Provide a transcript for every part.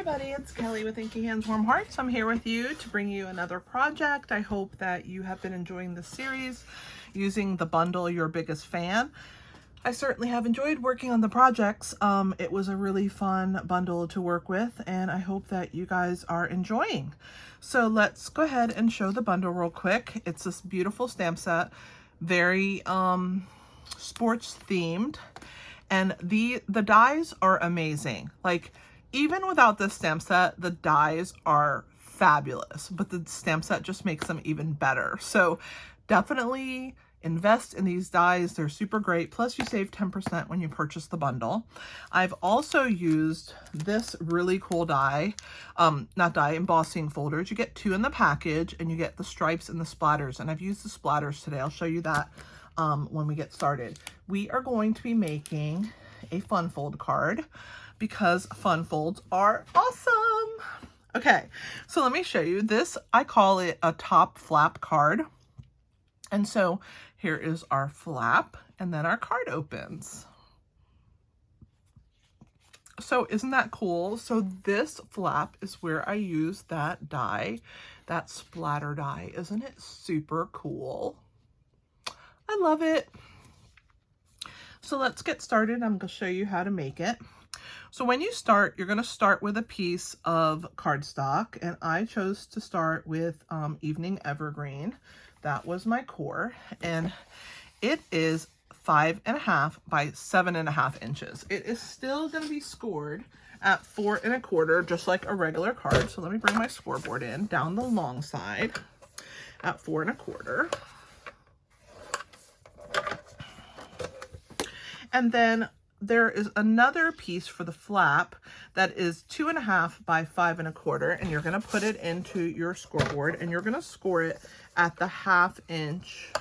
everybody, it's Kelly with Inky Hands Warm Hearts. I'm here with you to bring you another project. I hope that you have been enjoying this series using the bundle Your Biggest Fan. I certainly have enjoyed working on the projects. It was a really fun bundle to work with, and I hope that you guys are enjoying. So let's go ahead and show the bundle real quick. It's this beautiful stamp set, very sports themed, and the dies are amazing. Like, even without this stamp set, the dies are fabulous, but the stamp set just makes them even better. So definitely invest in these dies. They're super great. Plus you save 10% when you purchase the bundle. I've also used this really cool die, embossing folders. You get 2 in the package and you get the stripes and the splatters. And I've used the splatters today. I'll show you that when we get started. We are going to be making a fun fold card because fun folds are awesome. Okay, so let me show you this. I call it a top flap card. And so here is our flap, and then our card opens. So isn't that cool? So this flap is where I use that die, that splatter die. Isn't it super cool? I love it. So let's get started. I'm going to show you how to make it. So when you start, you're going to start with a piece of cardstock, and I chose to start with Evening Evergreen. That was my core, and it is 5.5 by 7.5 inches. It is still going to be scored at 4 1/4, just like a regular card. So let me bring my scoreboard in down the long side at 4 1/4. And then there is another piece for the flap that is 2.5 by 5 1/4, and you're going to put it into your scoreboard, and you're going to score it at the 1/2 inch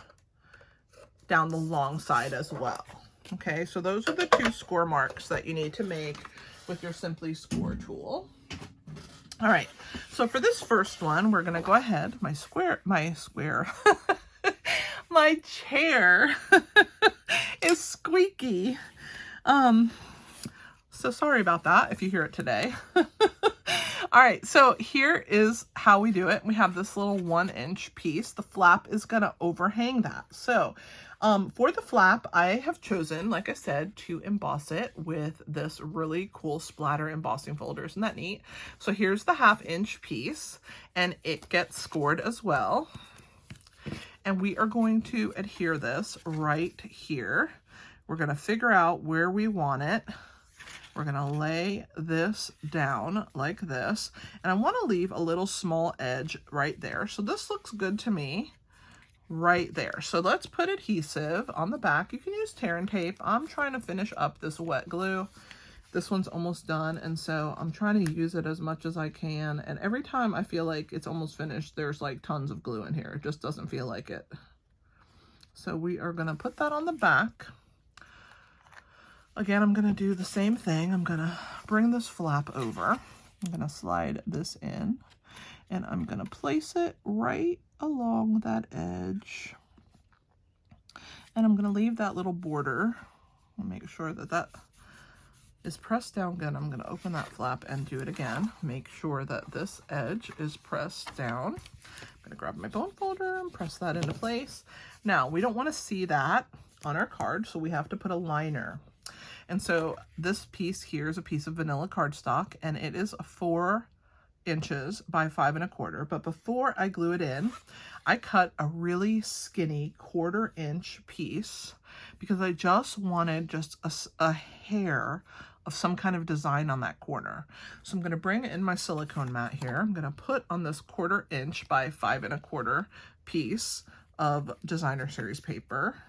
down the long side as well. Okay, so those are the 2 score marks that you need to make with your Simply Score tool. All right, so for this first one, we're going to go ahead. My chair is squeaky. So sorry about that if you hear it today. All right, so here is how we do it. We have this little 1-inch piece. The flap is going to overhang that. So for the flap, I have chosen, like I said, to emboss it with this really cool splatter embossing folder. Isn't that neat? So here's the 1/2 inch piece, and it gets scored as well. And we are going to adhere this right here. We're going to figure out where we want it. We're going to lay this down like this. And I want to leave a little small edge right there. So this looks good to me right there. So let's put adhesive on the back. You can use tear and tape. I'm trying to finish up this wet glue. This one's almost done, and so I'm trying to use it as much as I can. And every time I feel like it's almost finished, there's like tons of glue in here. It just doesn't feel like it. So we are going to put that on the back. Again, I'm going to do the same thing. I'm going to bring this flap over. I'm going to slide this in, and I'm going to place it right along that edge. And I'm going to leave that little border. I'll make sure that that is pressed down good. I'm going to open that flap and do it again. Make sure that this edge is pressed down. I'm going to grab my bone folder and press that into place. Now, we don't want to see that on our card, so we have to put a liner. And so this piece here is a piece of vanilla cardstock, and it is 4 inches by 5 1/4. But before I glue it in, I cut a really skinny 1/4 inch piece because I just wanted just a hair of some kind of design on that corner. So I'm going to bring in my silicone mat here. I'm going to put on this 1/4 inch by 5 1/4 piece of designer series paper.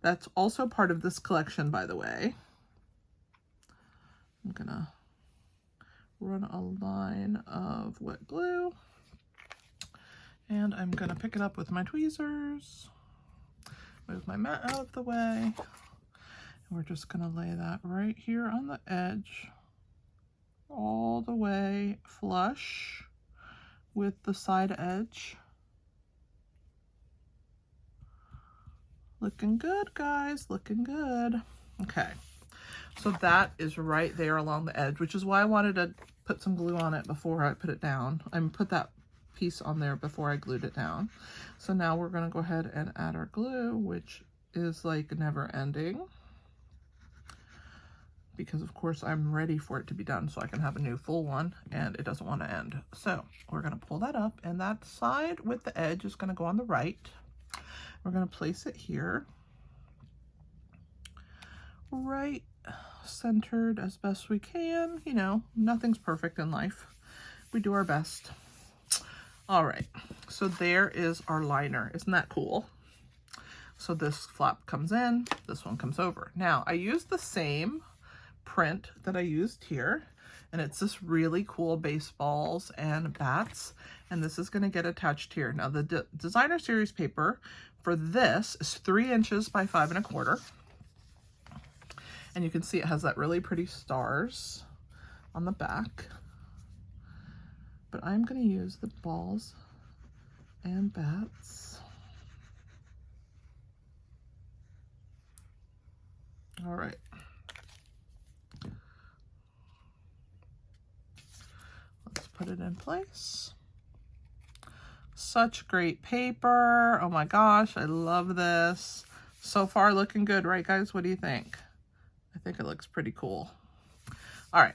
That's also part of this collection, by the way. I'm going to run a line of wet glue, and I'm going to pick it up with my tweezers, move my mat out of the way. We're just going to lay that right here on the edge, all the way flush with the side edge. Looking good, guys, looking good. Okay, so that is right there along the edge, which is why I wanted to put some glue on it before I put it down. I put that piece on there before I glued it down. So now we're going to go ahead and add our glue, which is like never ending, because of course I'm ready for it to be done so I can have a new full one and it doesn't want to end. So we're going to pull that up, and that side with the edge is going to go on the right. We're going to place it here, right centered as best we can. You know, nothing's perfect in life. We do our best. All right, so there is our liner. Isn't that cool? So this flap comes in, this one comes over. Now, I used the same print that I used here, and it's this really cool baseballs and bats, and this is going to get attached here. Now, the designer series paper for this is 3 inches by 5 1/4. And you can see it has that really pretty stars on the back. But I'm going to use the balls and bats. All right. Let's put it in place. Such great paper. Oh my gosh, I love this. So far looking good, right guys? What do you think? I think it looks pretty cool. All right,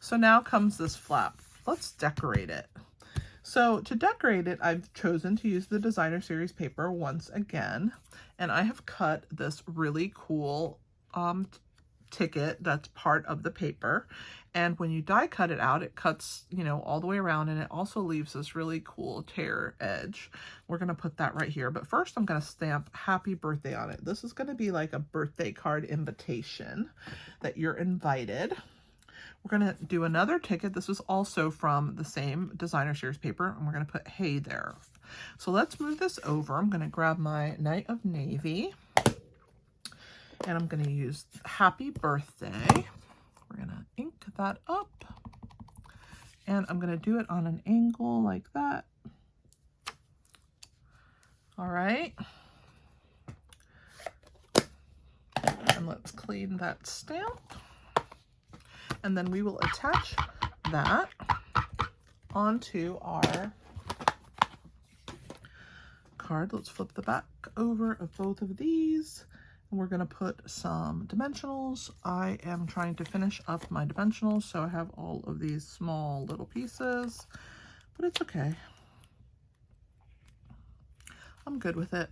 so now comes this flap. Let's decorate it. So to decorate it, I've chosen to use the designer series paper once again, and I have cut this really cool ticket that's part of the paper. And when you die cut it out, it cuts, you know, all the way around, and it also leaves this really cool tear edge. We're going to put that right here. But first I'm going to stamp happy birthday on it. This is going to be like a birthday card invitation that you're invited. We're going to do another ticket. This is also from the same designer series paper, and we're going to put hey there. So let's move this over. I'm going to grab my Night of Navy, and I'm going to use happy birthday. We're going to ink that up, and I'm going to do it on an angle like that. All right. And let's clean that stamp. And then we will attach that onto our card. Let's flip the back over of both of these. And we're going to put some dimensionals. I am trying to finish up my dimensionals, so I have all of these small little pieces, but it's okay. I'm good with it.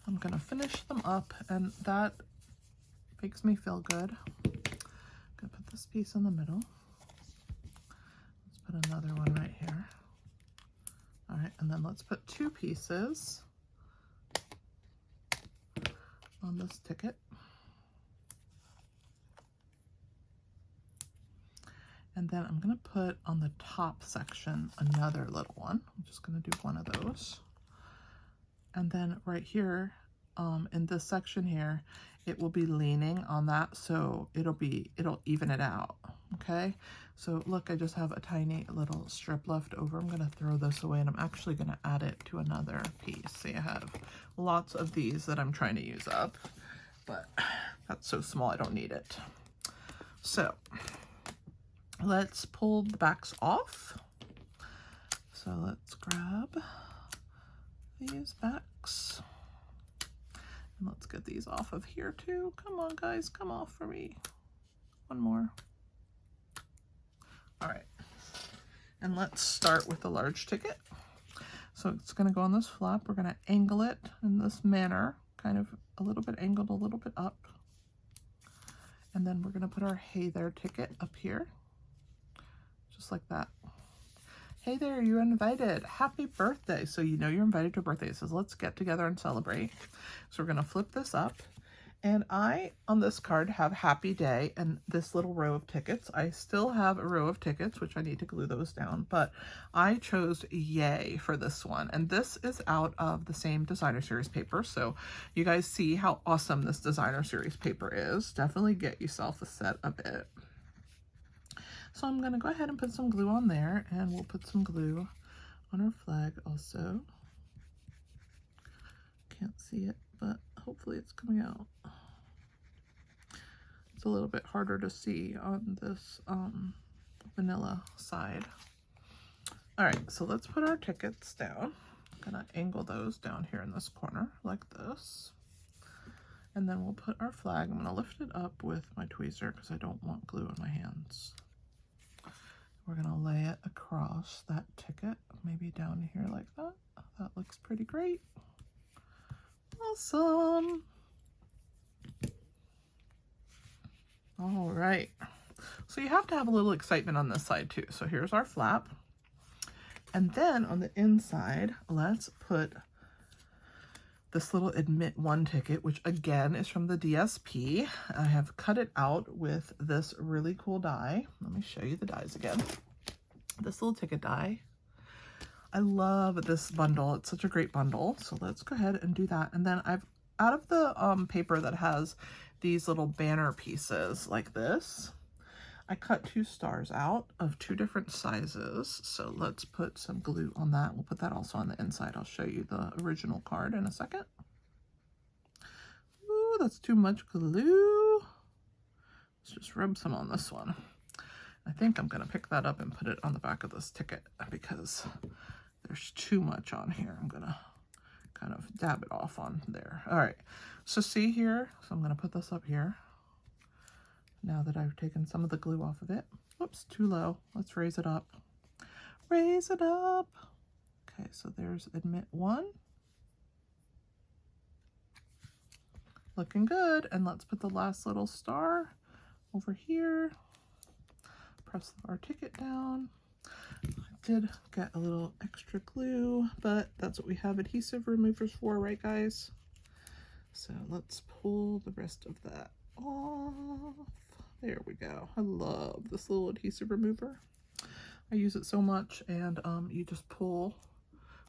I'm going to finish them up, and that makes me feel good. Gonna put this piece in the middle. Let's put another one right here. All right, and then let's put 2 pieces on this ticket. And then I'm gonna put on the top section another little one. I'm just gonna do one of those. And then right here, in this section here, it will be leaning on that, so it'll even it out. Okay, so look, I just have a tiny little strip left over. I'm gonna throw this away, and I'm actually gonna add it to another piece. See, I have lots of these that I'm trying to use up, but that's so small I don't need it. So let's pull the backs off. So let's grab these backs. And let's get these off of here too. Come on, guys, come off for me. One more. All right. And let's start with the large ticket. So it's going to go on this flap. We're going to angle it in this manner, kind of a little bit angled, a little bit up. And then we're going to put our hey there ticket up here, just like that. Hey there, you're invited. Happy birthday. So you know you're invited to a birthday. It says, let's get together and celebrate. So we're going to flip this up. And I, on this card, have happy day and this little row of tickets. I still have a row of tickets, which I need to glue those down. But I chose yay for this one. And this is out of the same designer series paper. So you guys see how awesome this designer series paper is. Definitely get yourself a set of it. So I'm going to go ahead and put some glue on there, and we'll put some glue on our flag also. Can't see it, but hopefully it's coming out. It's a little bit harder to see on this vanilla side. All right, so let's put our tickets down. I'm gonna angle those down here in this corner like this. And then we'll put our flag. I'm gonna lift it up with my tweezer because I don't want glue on my hands. We're gonna lay it across that ticket, maybe down here like that. That looks pretty great. Awesome. All right. So you have to have a little excitement on this side too. So here's our flap. And then on the inside, let's put this little admit one ticket, which again is from the DSP. I have cut it out with this really cool die. Let me show you the dies again. This little ticket die. I love this bundle. It's such a great bundle. So let's go ahead and do that. And then I've, out of the paper that has these little banner pieces like this, I cut 2 stars out of 2 different sizes. So let's put some glue on that. We'll put that also on the inside. I'll show you the original card in a second. Ooh, that's too much glue. Let's just rub some on this one. I think I'm gonna pick that up and put it on the back of this ticket because there's too much on here. I'm gonna kind of dab it off on there. All right, so see here, so I'm gonna put this up here. Now that I've taken some of the glue off of it. Whoops, too low. Let's raise it up. Raise it up. Okay, so there's admit one. Looking good. And let's put the last little star over here. Press our ticket down. I did get a little extra glue, but that's what we have adhesive removers for, right guys? So let's pull the rest of that off. There we go. I love this little adhesive remover. I use it so much, and you just pull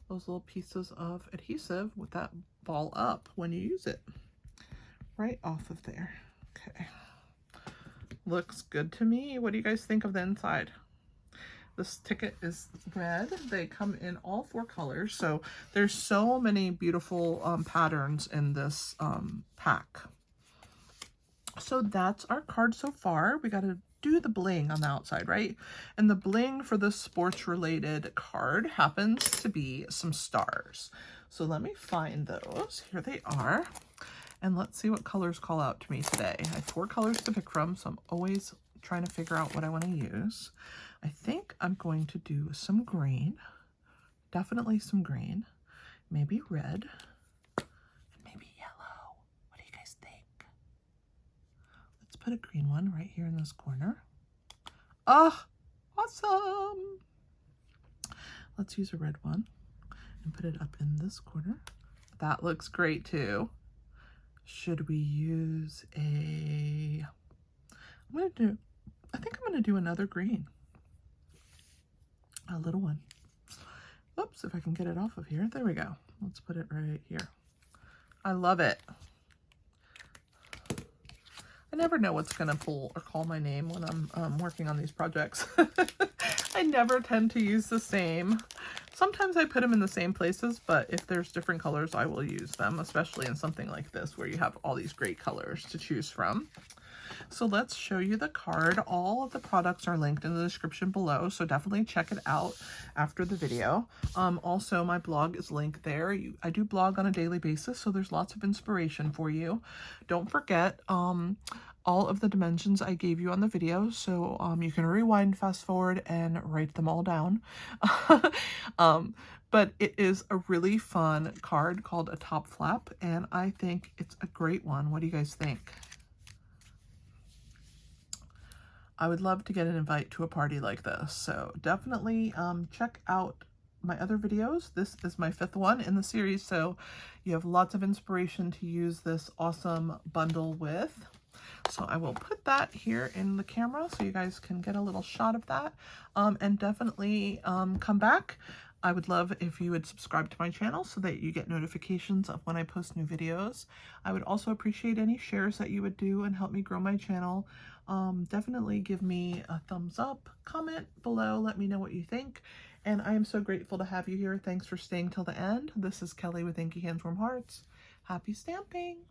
those little pieces of adhesive with that ball up when you use it. Right off of there. Okay. Looks good to me. What do you guys think of the inside? This ticket is red. They come in all 4 colors. So there's so many beautiful patterns in this pack. So that's our card so far. We got to do the bling on the outside, right? And the bling for this sports related card happens to be some stars. So let me find those. Here they are. And let's see what colors call out to me today. I have 4 colors to pick from, so I'm always trying to figure out what I want to use. I think I'm going to do some green. Definitely some green. Maybe red. And maybe yellow. What do you guys think? Let's put a green one right here in this corner. Oh, awesome! Let's use a red one and put it up in this corner. That looks great too. Should we use a, I think I'm gonna do another green. A little one. Oops, if I can get it off of here. There we go. Let's put it right here. I love it. I never know what's gonna pull or call my name when I'm working on these projects. I never tend to use the same. Sometimes I put them in the same places, but if there's different colors, I will use them, especially in something like this where you have all these great colors to choose from. So let's show you the card. All of the products are linked in the description below, so definitely check it out after the video. Also, my blog is linked there. I do blog on a daily basis, so there's lots of inspiration for you. Don't forget all of the dimensions I gave you on the video, so you can rewind, fast forward, and write them all down. But it is a really fun card called a top flap, and I think it's a great one. What do you guys think? I would love to get an invite to a party like this, so definitely check out my other videos. This is my 5th one in the series, so you have lots of inspiration to use this awesome bundle with. So I will put that here in the camera so you guys can get a little shot of that, and definitely come back. I would love if you would subscribe to my channel so that you get notifications of when I post new videos. I would also appreciate any shares that you would do and help me grow my channel. Definitely give me a thumbs up, comment below, let me know what you think. And I am so grateful to have you here. Thanks for staying till the end. This is Kelly with Inky Hands Warm Hearts. Happy stamping!